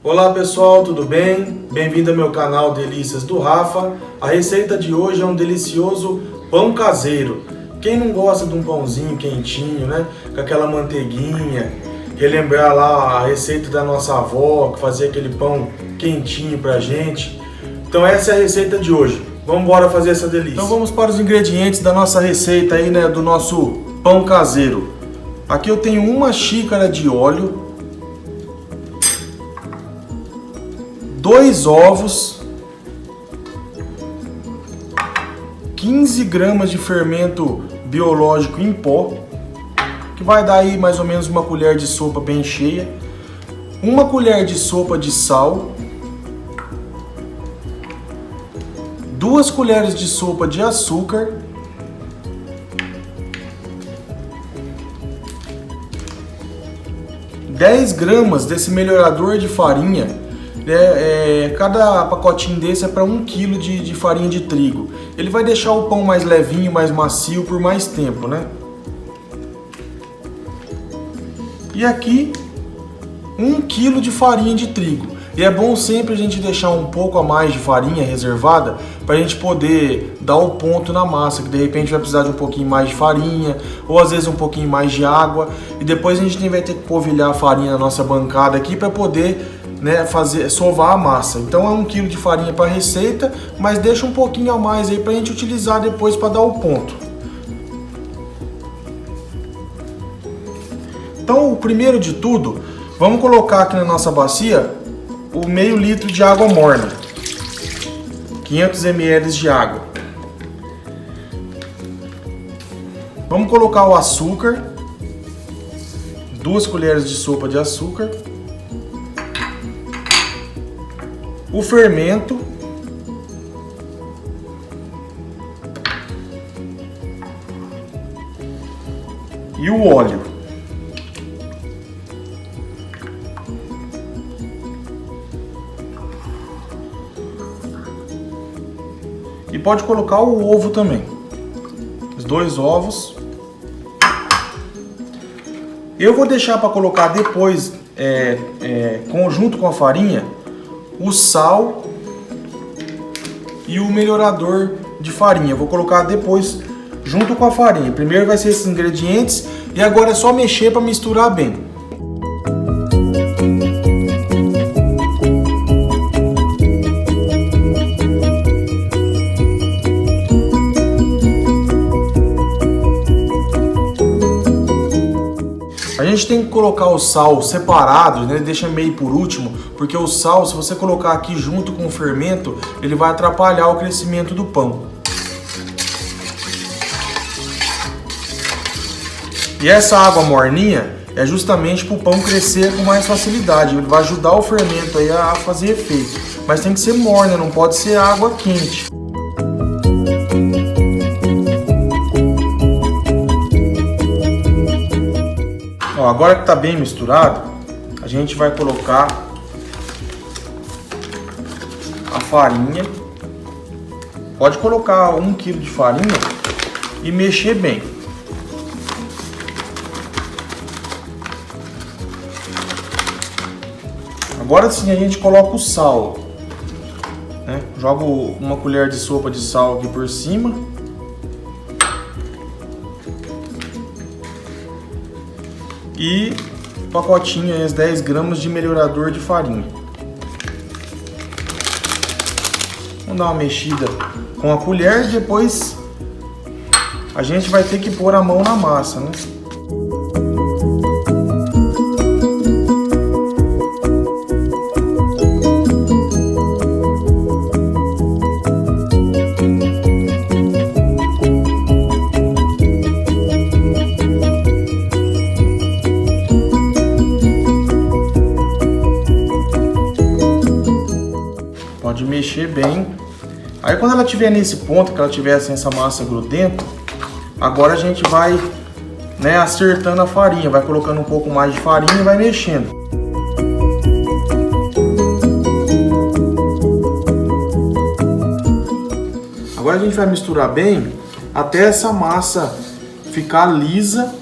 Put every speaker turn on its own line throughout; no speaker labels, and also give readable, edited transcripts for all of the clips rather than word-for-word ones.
Olá pessoal, tudo bem? Bem-vindo ao meu canal Delícias do Rafa. A receita de hoje é um delicioso pão caseiro. Quem não gosta de um pãozinho quentinho, né? Com aquela manteiguinha, relembrar lá a receita da nossa avó, que fazia aquele pão quentinho pra gente. Então essa é a receita de hoje. Vamos embora fazer essa delícia. Então vamos para os ingredientes da nossa receita aí, né? Do nosso pão caseiro. Aqui eu tenho 1 xícara de óleo, 2 ovos, 15 gramas de fermento biológico em pó, que vai dar aí mais ou menos uma colher de sopa bem cheia, 1 colher de sopa de sal, 2 colheres de sopa de açúcar, 10 gramas desse melhorador de farinha. Cada pacotinho desse é para 1 kg de farinha de trigo. Ele vai deixar o pão mais levinho, mais macio por mais tempo, né? E aqui 1 kg de farinha de trigo. E é bom sempre a gente deixar um pouco a mais de farinha reservada para a gente poder dar o ponto na massa, que de repente vai precisar de um pouquinho mais de farinha ou às vezes um pouquinho mais de água, e depois a gente vai ter que polvilhar a farinha na nossa bancada aqui para poder, né, sovar a massa. Então é 1 kg de farinha para a receita, mas deixa um pouquinho a mais aí para a gente utilizar depois para dar o ponto. Então, o primeiro de tudo, vamos colocar aqui na nossa bacia o meio litro de água morna, 500 ml de água. Vamos colocar o açúcar, 2 colheres de sopa de açúcar, o fermento, e o óleo. E pode colocar o ovo também, os 2 ovos. Eu vou deixar para colocar depois, junto com a farinha, o sal e o melhorador de farinha. Eu vou colocar depois junto com a farinha. Primeiro vai ser esses ingredientes e agora é só mexer para misturar bem. A gente tem que colocar o sal separado, né? Deixa meio por último, porque o sal, se você colocar aqui junto com o fermento, ele vai atrapalhar o crescimento do pão. E essa água morninha é justamente para o pão crescer com mais facilidade. Ele vai ajudar o fermento aí a fazer efeito. Mas tem que ser morna, não pode ser água quente. Ó, agora que está bem misturado, a gente vai colocar a farinha. Pode colocar 1 kg de farinha e mexer bem. Agora sim a gente coloca o sal, né? Jogo 1 colher de sopa de sal aqui por cima. E pacotinho aí, 10 gramas de melhorador de farinha. Vamos dar uma mexida com a colher e depois a gente vai ter que pôr a mão na massa, né? Pode mexer bem. Aí quando ela estiver nesse ponto, que ela tiver assim, essa massa grudenta, agora a gente vai, né, acertando a farinha, vai colocando um pouco mais de farinha e vai mexendo. Agora a gente vai misturar bem até essa massa ficar lisa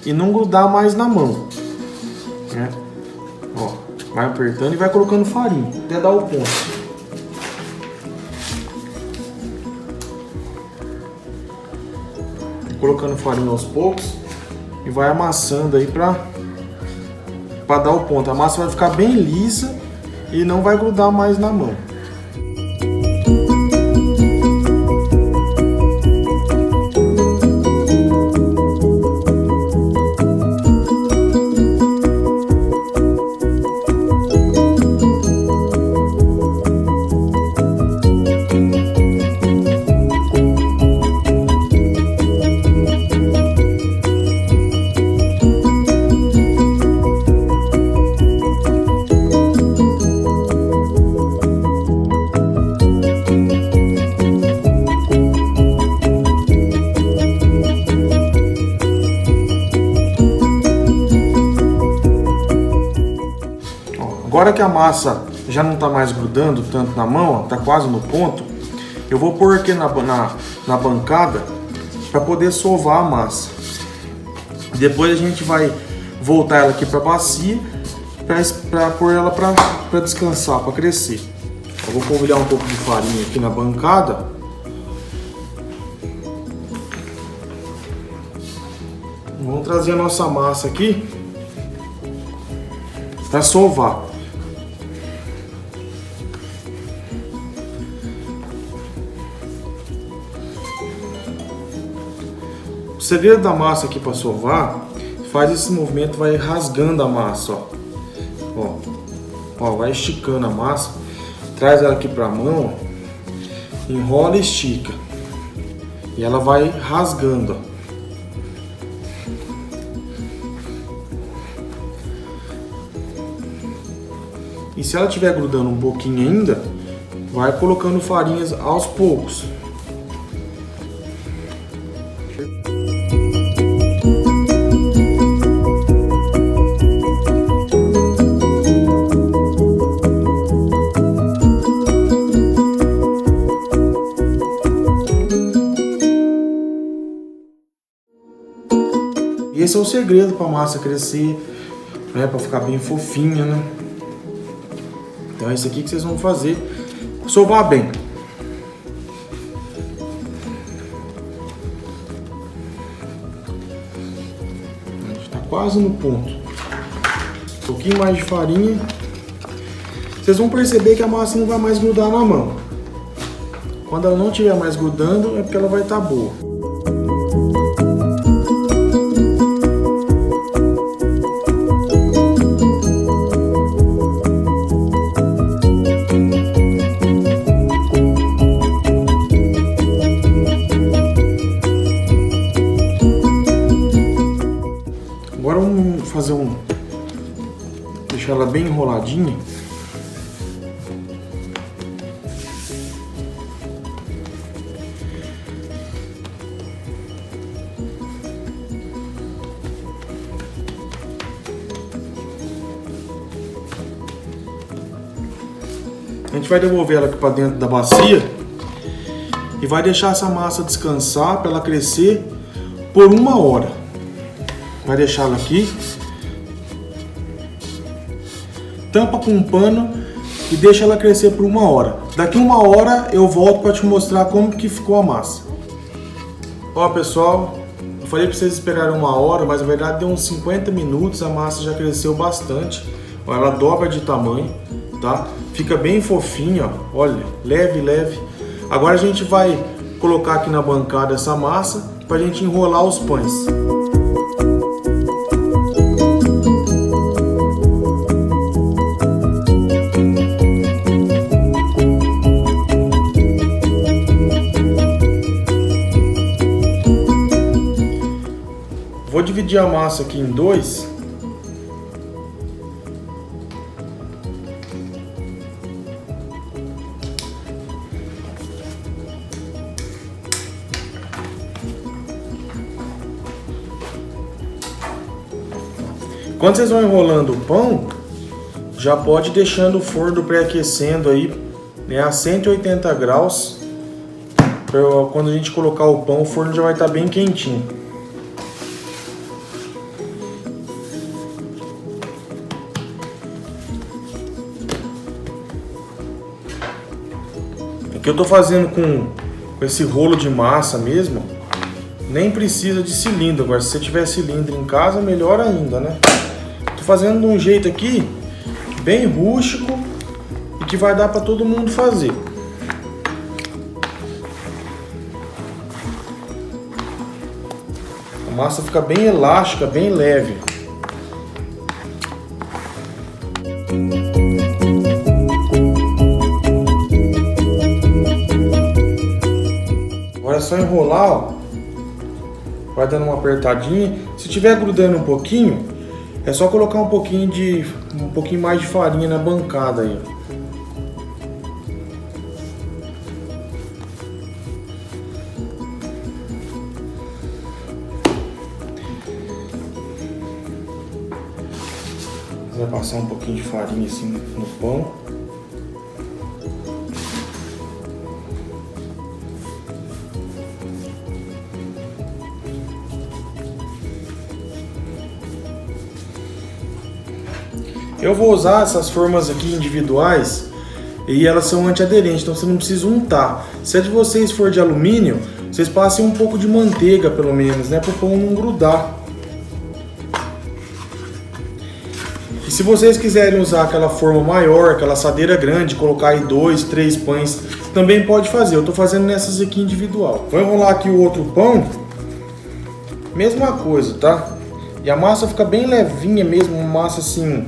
e não grudar mais na mão, né? Ó. Vai apertando e vai colocando farinha, até dar o ponto. Colocando farinha aos poucos e vai amassando aí pra dar o ponto. A massa vai ficar bem lisa e não vai grudar mais na mão. Agora que a massa já não está mais grudando tanto na mão, está quase no ponto, eu vou pôr aqui na bancada para poder sovar a massa. Depois a gente vai voltar ela aqui para a bacia para pôr ela para descansar, para crescer. Eu vou polvilhar um pouco de farinha aqui na bancada. Vamos trazer a nossa massa aqui para sovar. O segredo da massa aqui para sovar, faz esse movimento, vai rasgando a massa, ó, vai esticando a massa, traz ela aqui para a mão, enrola e estica, e ela vai rasgando, ó. E se ela estiver grudando um pouquinho ainda, vai colocando farinhas aos poucos. E esse é o segredo para a massa crescer, né, para ficar bem fofinha, né? Então é isso aqui que vocês vão fazer, sovar bem. A gente está quase no ponto. Um pouquinho mais de farinha. Vocês vão perceber que a massa não vai mais grudar na mão. Quando ela não estiver mais grudando, é porque ela vai estar boa. Agora vamos fazer deixar ela bem enroladinha. A gente vai devolver ela aqui para dentro da bacia e vai deixar essa massa descansar para ela crescer por 1 hora. Vai deixar ela aqui, tampa com um pano e deixa ela crescer por 1 hora. Daqui 1 hora eu volto para te mostrar como que ficou a massa. Ó pessoal, eu falei para vocês esperarem 1 hora, mas na verdade deu uns 50 minutos, a massa já cresceu bastante. Ó, ela dobra de tamanho, tá? Fica bem fofinha, ó. Olha, leve, leve. Agora a gente vai colocar aqui na bancada essa massa para a gente enrolar os pães. Vou dividir a massa aqui em 2. Quando vocês vão enrolando o pão, já pode ir deixando o forno pré-aquecendo aí, né, a 180 graus. Quando a gente colocar o pão, o forno já vai estar bem quentinho. Que eu tô fazendo com esse rolo de massa mesmo, nem precisa de cilindro. Agora, se você tiver cilindro em casa, melhor ainda, né? Tô fazendo de um jeito aqui, bem rústico e que vai dar para todo mundo fazer. A massa fica bem elástica, bem leve. Agora é só enrolar, ó. Vai dando uma apertadinha. Se tiver grudando um pouquinho, é só colocar um pouquinho mais de farinha na bancada aí, ó. Vai passar um pouquinho de farinha assim no pão. Eu vou usar essas formas aqui individuais e elas são antiaderentes, então você não precisa untar. Se a de vocês for de alumínio, vocês passem um pouco de manteiga pelo menos, né, para o pão não grudar. E se vocês quiserem usar aquela forma maior, aquela assadeira grande, colocar aí 2, 3 pães, também pode fazer. Eu estou fazendo nessas aqui individual. Vou enrolar aqui o outro pão, mesma coisa, tá? E a massa fica bem levinha mesmo, uma massa assim,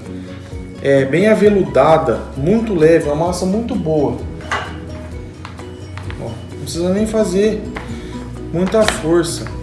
bem aveludada, muito leve, uma massa muito boa. Ó, não precisa nem fazer muita força.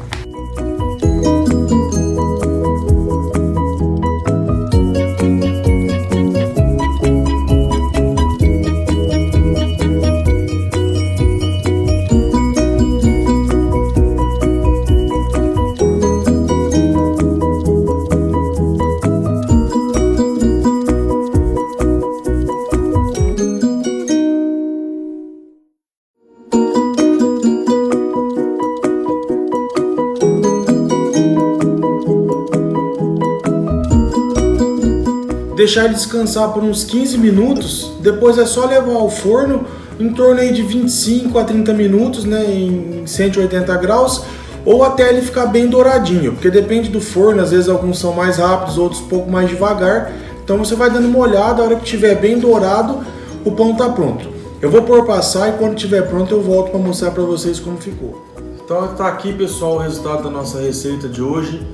Deixar ele descansar por uns 15 minutos, depois é só levar ao forno em torno aí de 25 a 30 minutos, né, em 180 graus, ou até ele ficar bem douradinho, porque depende do forno, às vezes alguns são mais rápidos, outros um pouco mais devagar, então você vai dando uma olhada, a hora que estiver bem dourado, o pão está pronto. Eu vou pôr passar e quando estiver pronto eu volto para mostrar para vocês como ficou. Então tá aqui, pessoal, o resultado da nossa receita de hoje.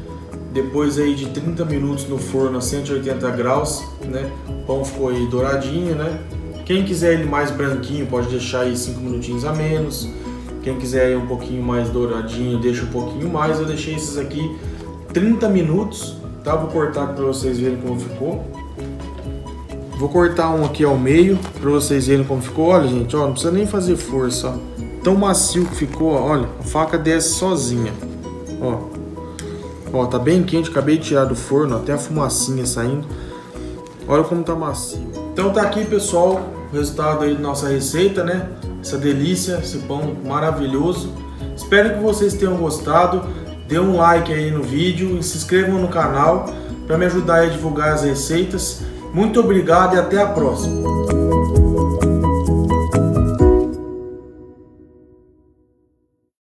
Depois aí de 30 minutos no forno a 180 graus, né? O pão ficou aí douradinho, né? Quem quiser ele mais branquinho pode deixar aí 5 minutinhos a menos. Quem quiser aí um pouquinho mais douradinho, deixa um pouquinho mais. Eu deixei esses aqui 30 minutos, tá? Vou cortar para vocês verem como ficou. Vou cortar um aqui ao meio para vocês verem como ficou. Olha, gente, ó, não precisa nem fazer força, ó. Tão macio que ficou, ó. Olha, a faca desce sozinha, ó. Ó, tá bem quente, acabei de tirar do forno, até a fumacinha saindo. Olha como tá macio. Então tá aqui, pessoal, o resultado aí da nossa receita, né? Essa delícia, esse pão maravilhoso. Espero que vocês tenham gostado. Dê um like aí no vídeo e se inscrevam no canal para me ajudar a divulgar as receitas. Muito obrigado e até a próxima.